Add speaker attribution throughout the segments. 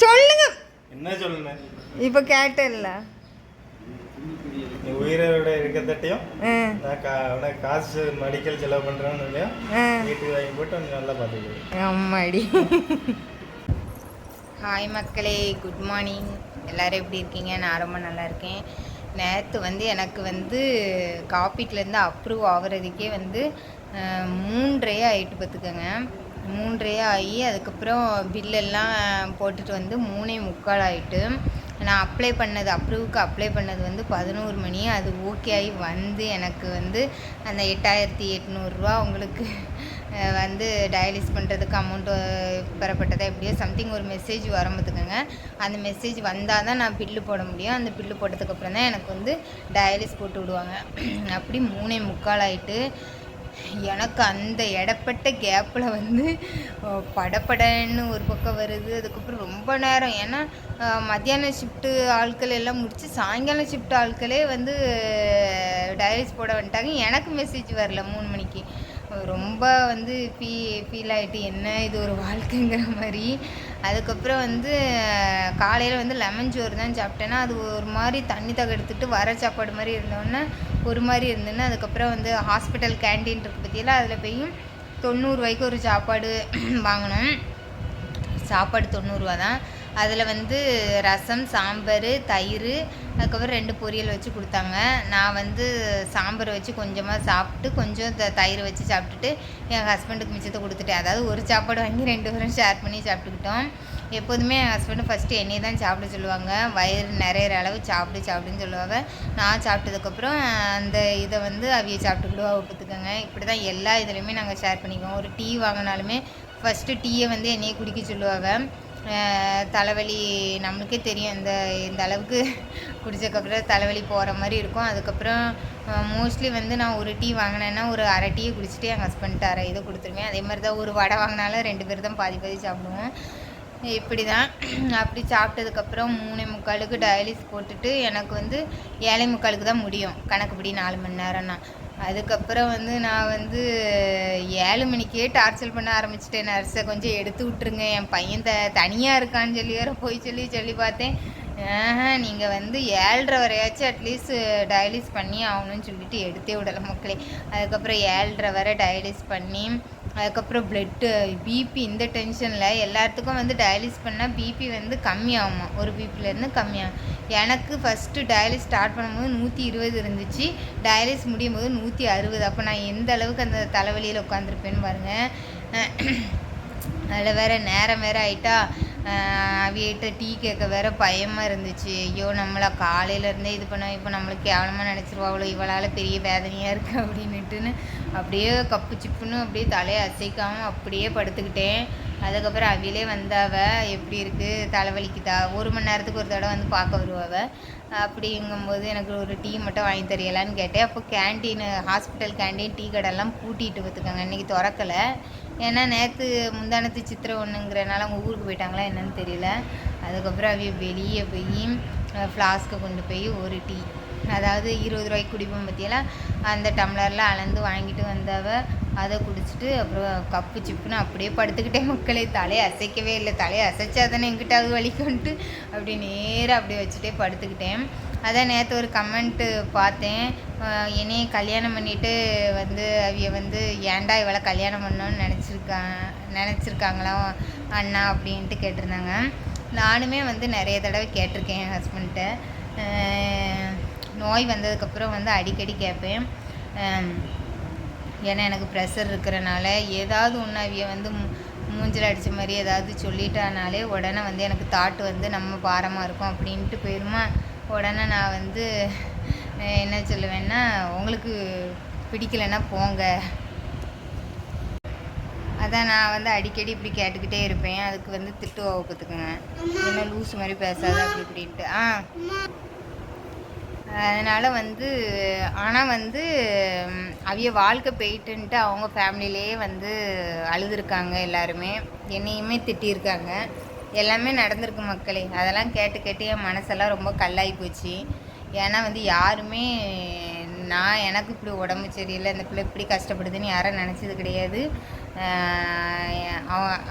Speaker 1: சொல்லுங்க.
Speaker 2: என்ன சொல்லுங்க?
Speaker 1: இப்போ கேட்டேன்ல,
Speaker 2: நீ உயிரோட இருக்கத்தட்டையும் உனக்கு காசு மெடிக்கல் செலவு பண்ணுறேன்னு இல்லையா, வீட்டுக்கு வாங்கி போட்டு நீ நல்லா பார்த்துக்கோ.
Speaker 1: அம்மாடி. ஹாய் மக்களே, குட் மார்னிங். எல்லோரும் எப்படி இருக்கீங்க? நான் ரொம்ப நல்லா இருக்கேன். நேற்று வந்து எனக்கு வந்து காப்பீட்லேருந்து அப்ரூவ் ஆகிறதுக்கே வந்து 3:30 ஆகிட்டு பார்த்துக்கோங்க. 3:30 ஆகி அதுக்கப்புறம் பில்லெல்லாம் போட்டுட்டு வந்து 3:45 ஆகிட்டு. நான் அப்ரூவுக்கு அப்ளை பண்ணது வந்து 11 மணி. அது ஓகே ஆகி வந்து எனக்கு வந்து அந்த 8,800 உங்களுக்கு வந்து டயாலிஸ் பண்ணுறதுக்கு அமௌண்ட்டு பெறப்பட்டதா எப்படியோ சம்திங் ஒரு மெசேஜ் வரம்பத்துக்குங்க. அந்த மெசேஜ் வந்தால் தான் நான் பில்லு போட முடியும். அந்த பில்லு போட்டதுக்கப்புறம் தான் எனக்கு வந்து டயாலிஸ் போட்டு விடுவாங்க. அப்படி 3:45 ஆகிட்டு. எனக்கு அந்த இடப்பட்ட கேப்பில் வந்து படப்படன்னு ஒரு பக்கம் வருது. அதுக்கப்புறம் ரொம்ப நேரம், ஏன்னா மத்தியான ஷிஃப்ட்டு ஆட்கள் எல்லாம் முடித்து சாயங்காலம் ஷிஃப்ட் ஆட்களே வந்து டயாலிஸ் போட வந்துட்டாங்க. எனக்கு மெசேஜ் வரல 3 மணிக்கு. ரொம்ப வந்து ஃபீல் ஆகிட்டு, என்ன இது ஒரு வாழ்க்கைங்கிற மாதிரி. அதுக்கப்புறம் வந்து காலையில் வந்து லெமன் சோறு தான் சாப்பிட்டேன்னா, அது ஒரு மாதிரி தண்ணி எடுத்துகிட்டு வர சாப்பாடு மாதிரி இருந்தோன்னே ஒரு மாதிரி இருந்ததுன்னு. அதுக்கப்புறம் வந்து ஹாஸ்பிட்டல் கேன்டீன் இருக்குது பற்றியெல்லாம், அதில் போய் 90 ரூபாய்க்கு ஒரு சாப்பாடு வாங்கினோம். சாப்பாடு 90 ரூபா தான். அதில் வந்து ரசம், சாம்பார், தயிர், அதுக்கப்புறம் 2 பொரியல் வச்சு கொடுத்தாங்க. நான் வந்து சாம்பார் வச்சு கொஞ்சமாக சாப்பிட்டு கொஞ்சம் தயிர் வச்சு சாப்பிட்டுட்டு என் ஹஸ்பண்டுக்கு மிச்சத்தை கொடுத்துட்டேன். அதாவது ஒரு சாப்பாடு வாங்கி 2 பேரும் ஷேர் பண்ணி சாப்பிட்டுக்கிட்டோம். எப்போதுமே என் ஹஸ்பண்டு ஃபஸ்ட்டு என்னையை தான் சாப்பிட சொல்லுவாங்க. வயிறு நிறையிற அளவு சாப்பிடுன்னு சொல்லுவாங்க. நான் சாப்பிட்டதுக்கப்புறம் அந்த இதை வந்து அவிய சாப்பிட்டுக்கிடுவா ஒப்புத்துக்கோங்க. இப்படி தான் எல்லா இதுலேயுமே நாங்கள் ஷேர் பண்ணிக்குவோம். ஒரு டீ வாங்கினாலுமே ஃபஸ்ட்டு டீயை வந்து என்னையை குடிக்க சொல்லுவாங்க. தலைவலி நம்மளுக்கே தெரியும், இந்த அளவுக்கு குடித்ததுக்கப்புறம் தலைவலி போகிற மாதிரி இருக்கும். அதுக்கப்புறம் மோஸ்ட்லி வந்து நான் ஒரு டீ வாங்கினேன்னா ஒரு அரை டீயை குடிச்சிட்டு என் ஹஸ்பண்ட்டு அரை இதை கொடுத்துருவேன். அதே மாதிரி தான் ஒரு வடை வாங்கினாலும் 2 பேர் தான் பாதி சாப்பிடுவோம். இப்படி தான். அப்படி சாப்பிட்டதுக்கப்புறம் 3:45க்கு டயாலிஸ் போட்டுட்டு எனக்கு வந்து 7:45க்கு தான் முடியும், கணக்குப்படி 4 மணி நேரம்னா. அதுக்கப்புறம் வந்து நான் வந்து 7 மணிக்கே டார்ச்சர் பண்ண ஆரம்பிச்சிட்டேன். நர்ஸை கொஞ்சம் எடுத்து விட்ருங்க, என் பையன் தனியாக இருக்கான்னு சொல்லி வேறு போய் சொல்லி பார்த்தேன். நீங்கள் வந்து 7:30 வரையாச்சும் அட்லீஸ்ட் டயாலிஸ் பண்ணி ஆகணும்னு சொல்லிட்டு எடுத்தே விடலை மக்களே. அதுக்கப்புறம் 7:30 வரை டயாலிஸ் பண்ணி, அதுக்கப்புறம் பிளட்டு பிபி இந்த டென்ஷனில் எல்லாத்துக்கும் வந்து டயாலிஸ் பண்ணால் பிபி வந்து கம்மியாகுமா, ஒரு பிபிலேருந்து கம்மியாகும். எனக்கு ஃபஸ்ட்டு டயாலிஸ் ஸ்டார்ட் பண்ணும்போது 120 இருந்துச்சு, டயாலிஸ் முடியும் போது 160. அப்போ நான் எந்த அளவுக்கு அந்த தலைவலியில் உட்காந்துருப்பேன்னு பாருங்கள். அதில் வேறு நேரம் வேறு ஆகிட்டா, அவியிட்ட டீ கேட்க வேறு பயமாக இருந்துச்சு. ஐயோ, நம்மளை காலையிலேருந்தே இது பண்ண, இப்போ நம்மளுக்கு கேவலமாக நினச்சிருவாங்களோ, இவளால் பெரிய வேதனையாக இருக்குது அப்படின்னுட்டுன்னு அப்படியே கப்பு சிப்புன்னு அப்படியே தலையை அசைக்காமல் அப்படியே படுத்துக்கிட்டேன். அதுக்கப்புறம் அவியிலே வந்தாவ, எப்படி இருக்குது தலைவலிக்குதா, 1 மணி நேரத்துக்கு ஒரு தடவை வந்து பார்க்க வருவாவ. அப்படிங்கும்போது எனக்கு ஒரு டீ மட்டும் வாங்கி தரியலான்னு கேட்டேன். அப்போ கேன்டீனு, ஹாஸ்பிட்டல் கேன்டீன், டீ கடைலாம் பூட்டிட்டு பார்த்துக்கோங்க, இன்றைக்கி திறக்கலை. ஏன்னா நேற்று முந்தானத்து சித்திரை ஒன்றுங்கிறனால அவங்க ஊருக்கு போயிட்டாங்களா என்னன்னு தெரியல. அதுக்கப்புறம் அவிய வெளியே போய் ஃப்ளாஸ்க்கை கொண்டு போய் ஒரு டீ, அதாவது 20 ரூபாய்க்கு குடிப்போம் பற்றியெல்லாம், அந்த டம்ளரில் அளந்து வாங்கிட்டு வந்தவ அதை குடிச்சிட்டு அப்புறம் கப்பு சிப்புன்னு அப்படியே படுத்துக்கிட்டே மக்களே. தலையை அசைக்கவே இல்லை. தலையை அசைச்சா தானே எங்கிட்டாவது வலிக்குன்ட்டு அப்படி நேராக அப்படியே வச்சுட்டே படுத்துக்கிட்டேன். அதான் நேற்று ஒரு கமெண்ட்டு பார்த்தேன், என்னையே கல்யாணம் பண்ணிவிட்டு வந்து அவிய வந்து ஏன்டா இவளை கல்யாணம் பண்ணோன்னு நினச்சிருக்காங்களா அண்ணா அப்படின்ட்டு கேட்டிருந்தாங்க. நானுமே வந்து நிறைய தடவை கேட்டிருக்கேன் என் ஹஸ்பண்ட்ட. நோய் வந்ததுக்கப்புறம் வந்து அடிக்கடி கேட்பேன். ஏன்னா எனக்கு ப்ரெஷர் இருக்கிறனால ஏதாவது ஒன்று அவிய வந்து மூஞ்சில் அடித்த மாதிரி ஏதாவது சொல்லிட்டானாலே உடனே வந்து எனக்கு தாட்டு வந்து நம்ம பாரமாக இருக்கும் அப்படின்ட்டு போயிடுமா. உடனே நான் வந்து என்ன சொல்லுவேன்னா, உங்களுக்கு பிடிக்கலைன்னா போங்க. அதான் நான் வந்து அடிக்கடி இப்படி கேட்டுக்கிட்டே இருப்பேன். அதுக்கு வந்து திட்டு வகுத்துக்குங்க, என்ன லூஸ் மாதிரி பேசாத அப்படி இப்படின்ட்டு. அதனால் வந்து ஆனால் வந்து அவிய வாழ்க்கை போயிட்டுன்ட்டு அவங்க ஃபேமிலியிலே வந்து அழுதுருக்காங்க எல்லாருமே, என்னையுமே திட்டியிருக்காங்க. எல்லாமே நடந்திருக்கு மக்களே. அதெல்லாம் கேட்டு என் மனசெல்லாம் ரொம்ப கல்லாகி போச்சு. ஏன்னா வந்து யாருமே எனக்கு இப்படி உடம்பு சரியில்லை, இந்த பிள்ளை இப்படி கஷ்டப்படுதுன்னு யாரும் நினச்சது கிடையாது.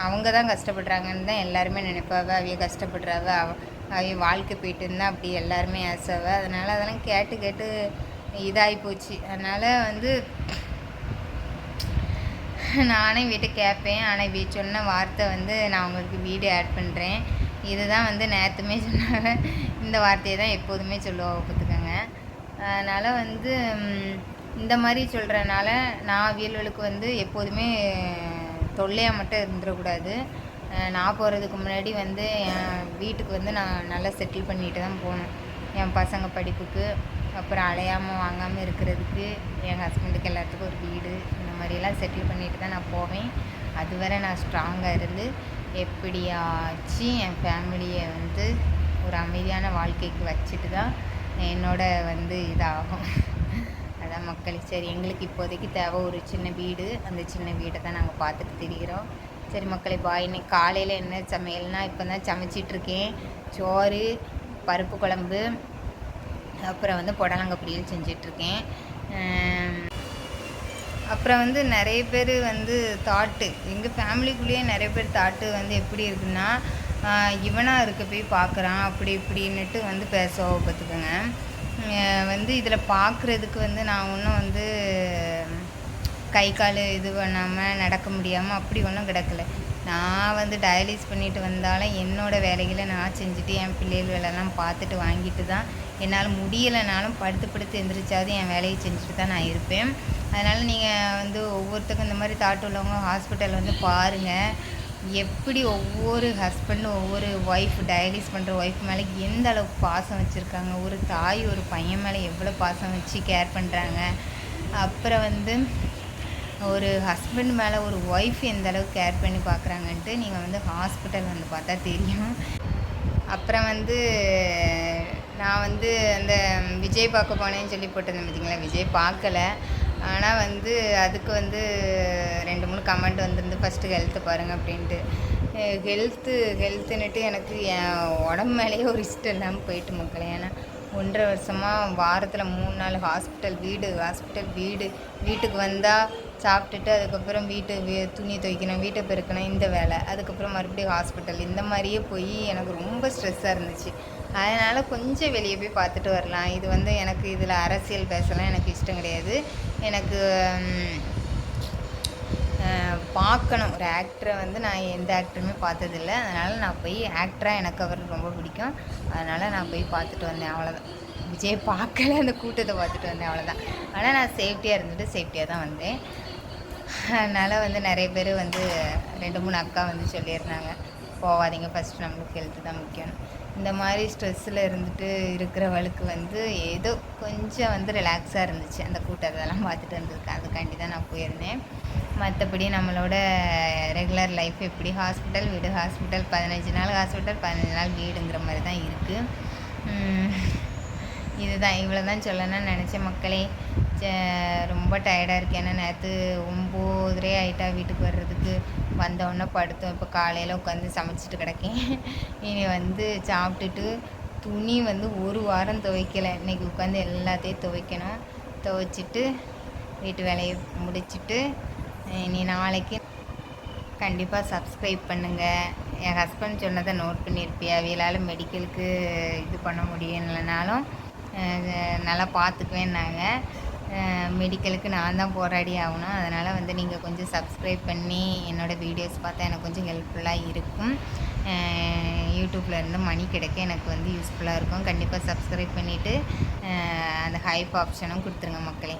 Speaker 1: அவங்க தான் கஷ்டப்படுறாங்கன்னு தான் எல்லாருமே நினைப்பாவ. அவைய கஷ்டப்படுறாவ, அவைய வாழ்க்கை போயிட்டு இருந்தால் அப்படி எல்லாருமே ஆசைவ. அதனால் அதெல்லாம் கேட்டு கேட்டு இதாகி போச்சு. அதனால் வந்து நானே வீட்டை கேட்பேன். ஆனால் சொன்ன வார்த்தை வந்து நான் உங்களுக்கு வீடியோ ஆட் பண்ணுறேன். இதுதான் வந்து நேற்றுமே சொன்னாங்க. இந்த வார்த்தையை தான் எப்போதுமே சொல்லுவாங்க பார்த்துக்கோங்க. அதனால் வந்து இந்த மாதிரி சொல்கிறனால நான் அவியல்களுக்கு வந்து எப்போதுமே தொல்லையாக மட்டும் இருந்துடக்கூடாது. நான் போகிறதுக்கு முன்னாடி வந்து என் வீட்டுக்கு வந்து நான் நல்லா செட்டில் பண்ணிட்டு தான் போகணும். என் பசங்க படிப்புக்கு, அப்புறம் அலையாமல் வாங்காமல் இருக்கிறதுக்கு, என் ஹஸ்பண்டுக்கு எல்லாத்துக்கும் ஒரு வீடு, இந்த மாதிரியெல்லாம் செட்டில் பண்ணிட்டு தான் நான் போவேன். அதுவரை நான் ஸ்ட்ராங்காக இருந்து எப்படியாச்சு என் ஃபேமிலியை வந்து ஒரு அமைதியான வாழ்க்கைக்கு வச்சுட்டு தான் என்னோட வந்து இதாகும். அதான் மக்கள். சரி, எங்களுக்கு இப்போதைக்கு தேவை ஒரு சின்ன வீடு. அந்த சின்ன வீடை தான் நாங்கள் பார்த்துட்டு திரிகிறோம். சரி மக்களே, பாய். இன்னைக்கு காலையில் என்ன சமையல்னால் இப்போ தான் சமைச்சிட்ருக்கேன். சோறு, பருப்பு குழம்பு, அப்புறம் வந்து புடலங்காய் பொரியல் செஞ்சிட்ருக்கேன். அப்புறம் வந்து நிறைய பேர் வந்து தாட்டு, எங்கள் ஃபேமிலிக்குள்ளேயே நிறைய பேர் தாட்டு வந்து எப்படி இருக்குன்னா, இவனாக இருக்க போய் பார்க்குறான் அப்படி இப்படின்னுட்டு வந்து பேசுவோம் பார்த்துக்கோங்க. வந்து இதில் பார்க்குறதுக்கு வந்து நான் ஒன்றும் வந்து கை கால் இது பண்ணாமல் நடக்க முடியாமல் அப்படி ஒன்றும் கிடக்கல. நான் வந்து டயாலிஸ் பண்ணிட்டு வந்தாலும் என்னோடய வேலைகளை நான் செஞ்சுட்டு என் பிள்ளைகள் வேலைலாம் பார்த்துட்டு வாங்கிட்டு தான், என்னால் முடியலைனாலும் படுத்து எந்திரிச்சாவது என் வேலையை செஞ்சுட்டு தான் நான் இருப்பேன். அதனால் நீங்கள் வந்து ஒவ்வொருத்தருக்கும் இந்த மாதிரி தாட்டு உள்ளவங்க ஹாஸ்பிட்டல் வந்து பாருங்கள். எப்படி ஒவ்வொரு ஹஸ்பண்டும் ஒவ்வொரு ஒய்ஃப், டயாலிஸ் பண்ணுற ஒய்ஃப் மேலே எந்த அளவுக்கு பாசம் வச்சுருக்காங்க, ஒரு தாய் ஒரு பையன் மேலே எவ்வளோ பாசம் வச்சு கேர் பண்ணுறாங்க. அப்புறம் வந்து ஒரு ஹஸ்பண்ட் மேலே ஒரு ஒய்ஃப் எந்த அளவுக்கு கேர் பண்ணி பார்க்குறாங்கன்ட்டு நீங்கள் வந்து ஹாஸ்பிட்டல் வந்து பார்த்தா தெரியும். அப்புறம் வந்து நான் வந்து அந்த விஜய் பார்க்க போனேன்னு சொல்லி போட்டிருந்தேன் பார்த்தீங்களா. விஜய் பார்க்கல. ஆனால் வந்து அதுக்கு வந்து 2-3 கமெண்ட் வந்துருந்து. ஃபஸ்ட்டு ஹெல்த்தை பாருங்கள் அப்படின்ட்டு. ஹெல்த்துன்னுட்டு எனக்கு என் உடம்பு மேலேயே ஒரு இஷ்டம் இல்லாமல் போயிட்டு மக்களே. ஏன்னா 1.5 வருஷமாக வாரத்தில் 3 நாள் ஹாஸ்பிட்டல் வீடு. வீட்டுக்கு வந்தால் சாப்பிட்டுட்டு அதுக்கப்புறம் துணி துவைக்கணும், வீட்டை பெருக்கணும், இந்த வேலை, அதுக்கப்புறம் மறுபடியும் ஹாஸ்பிட்டல், இந்த மாதிரியே போய் எனக்கு ரொம்ப ஸ்ட்ரெஸ்ஸாக இருந்துச்சு. அதனால் கொஞ்சம் வெளியே போய் பார்த்துட்டு வரலாம். இது வந்து எனக்கு இதில் அரசியல் பேசலாம் எனக்கு இஷ்டம் கிடையாது. எனக்கு பார்க்கணும் ஒரு ஆக்டரை வந்து நான் எந்த ஆக்டருமே பார்த்ததில்ல. அதனால் நான் போய் ஆக்டராக எனக்கு அவர் ரொம்ப பிடிக்கும். அதனால் நான் போய் பார்த்துட்டு வந்தேன், அவ்வளோதான். விஜய் பார்க்கல, அந்த கூட்டத்தை பார்த்துட்டு வந்தேன், அவ்வளோதான். ஆனால் நான் சேஃப்டியாக இருந்துட்டு சேஃப்டியாக தான் வந்தேன். அதனால் வந்து நிறைய பேர் வந்து 2-3 அக்கா வந்து சொல்லியிருந்தாங்க, போகாதீங்க, ஃபஸ்ட்டு நம்மளுக்கு ஹெல்த்து தான் முக்கியம். இந்த மாதிரி ஸ்ட்ரெஸ்ஸில் இருந்துட்டு இருக்கிறவளுக்கு வந்து ஏதோ கொஞ்சம் வந்து ரிலாக்ஸாக இருந்துச்சு அந்த கூட்டத்தெல்லாம் பார்த்துட்டு வந்திருக்கேன். அதுக்காண்டி தான் நான் போயிருந்தேன். மற்றபடி நம்மளோட ரெகுலர் லைஃப் எப்படி ஹாஸ்பிட்டல் வீடு, ஹாஸ்பிட்டல் 15 நாள் ஹாஸ்பிட்டல் 15 நாள் வீடுங்கிற மாதிரி தான் இருக்குது. இதுதான், இவ்வளோ தான் சொல்லணும்னு நினச்சேன் மக்களே. ரொம்ப டயர்டாக இருக்கேன். ஏன்னா நேற்று 9:30 ஆகிட்டா வீட்டுக்கு வர்றதுக்கு. வந்தோடனே படுத்தோம். இப்போ காலையில் உட்காந்து சமைச்சிட்டு கிடக்கேன். இனி வந்து சாப்பிட்டுட்டு துணி வந்து 1 வாரம் துவைக்கலை. இன்றைக்கி உட்காந்து எல்லாத்தையும் துவைக்கணும். துவைச்சிட்டு வீட்டு வேலையை முடிச்சுட்டு இனி நாளைக்கு கண்டிப்பாக சப்ஸ்கிரைப் பண்ணுங்கள். என் ஹஸ்பண்ட் சொன்னதை நோட் பண்ணியிருப்பியா, அவையலால் மெடிக்கலுக்கு இது பண்ண முடியலைனாலும் நல்லா பார்த்துக்குவேன்னாங்க. மெடிக்கலுக்கு நான் தான் போராடி ஆகணும். அதனால் வந்து நீங்கள் கொஞ்சம் சப்ஸ்கிரைப் பண்ணி என்னோடய வீடியோஸ் பார்த்தா எனக்கு கொஞ்சம் ஹெல்ப்ஃபுல்லாக இருக்கும். யூடியூப்பில் இருந்து மணி கிடைக்க எனக்கு வந்து யூஸ்ஃபுல்லாக இருக்கும். கண்டிப்பாக சப்ஸ்கிரைப் பண்ணிவிட்டு அந்த ஹைப் ஆப்ஷனும் கொடுத்துருங்க மக்களே.